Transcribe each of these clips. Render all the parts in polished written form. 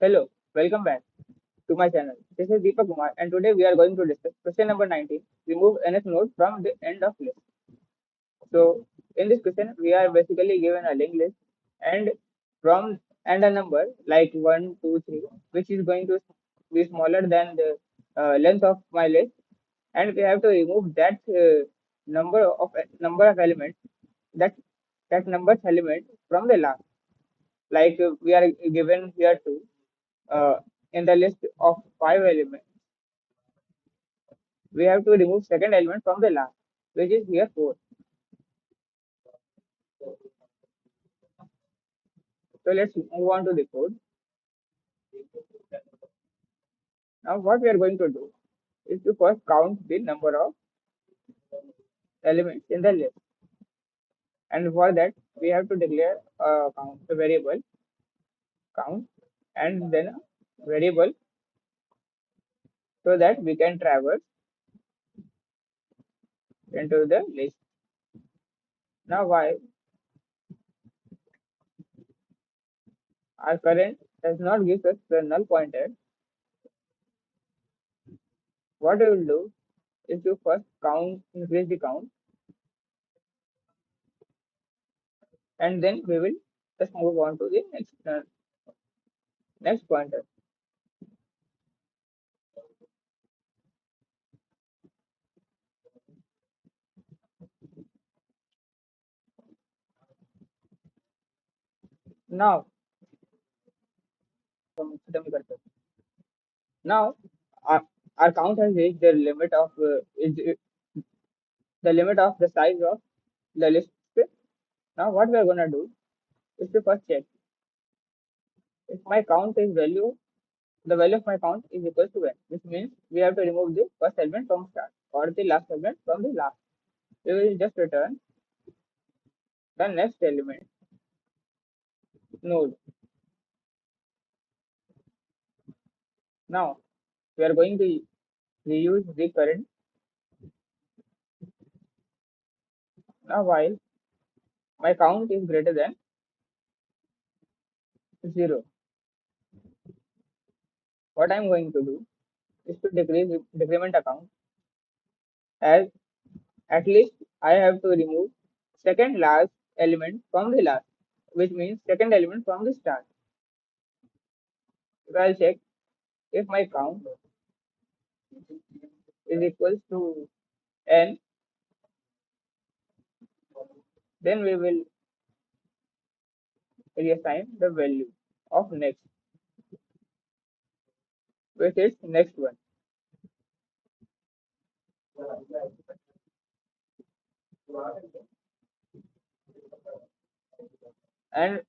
Hello, welcome back to my channel. This is Deepak Kumar, and today we are going to discuss question number 19. Remove nth node from the end of list. So, in this question, we are basically given a linked list and from and a number like 1, 2, 3, which is going to be smaller than the length of my list, and we have to remove that number of elements that that number's element from the last. Like we are given here to uh, in the list of 5 elements, we have to remove second element from the last, which is here 4. So let's move on to the code. Now what we are going to do is to first count the number of elements in the list. And for that, we have to declare a variable count and then a variable so that we can traverse into the list. Now why our current does not give us the null pointer, what we will do is to first increase the count, and then we will just move on to the next pointer. Now, now our count has reached the limit of the limit of the size of the list. Now, what we are gonna do is to first check if my count is value, the value of my count is equal to n, which means we have to remove the first element from start or the last element from the last. We will just return the next element node. Now, we are going to reuse the current. Now, while my count is greater than 0, what I am going to do is to decrement account, as at least I have to remove second last element from the last, which means second element from the start. If I'll check if my count is equals to n, then we will reassign the value of next, which is next one. And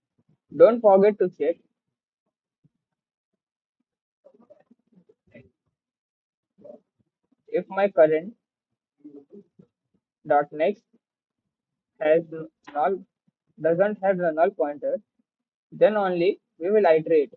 don't forget to check if my current dot next has null doesn't have the null pointer, then only we will iterate.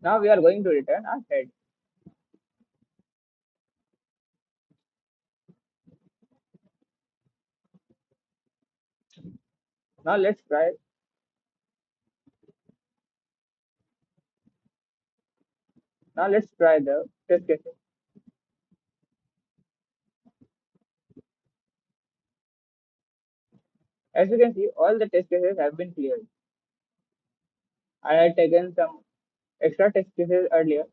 Now we are going to return our head. Now let's try. Now let's try the test cases. As you can see, all the test cases have been cleared. I had taken some extra test cases earlier.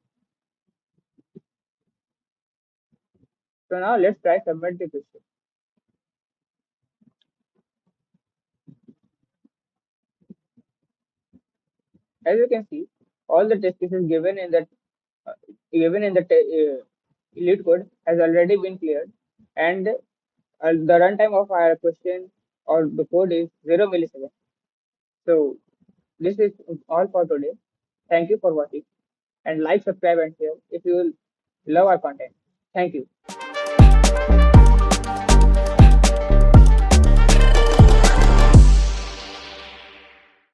So now let's try submit the question. As you can see, all the test cases uh, given in the lead code has already been cleared, and the runtime of our question or the code is 0 milliseconds. So this is all for today. Thank you for watching, and like, subscribe, and share if you love our content. Thank you.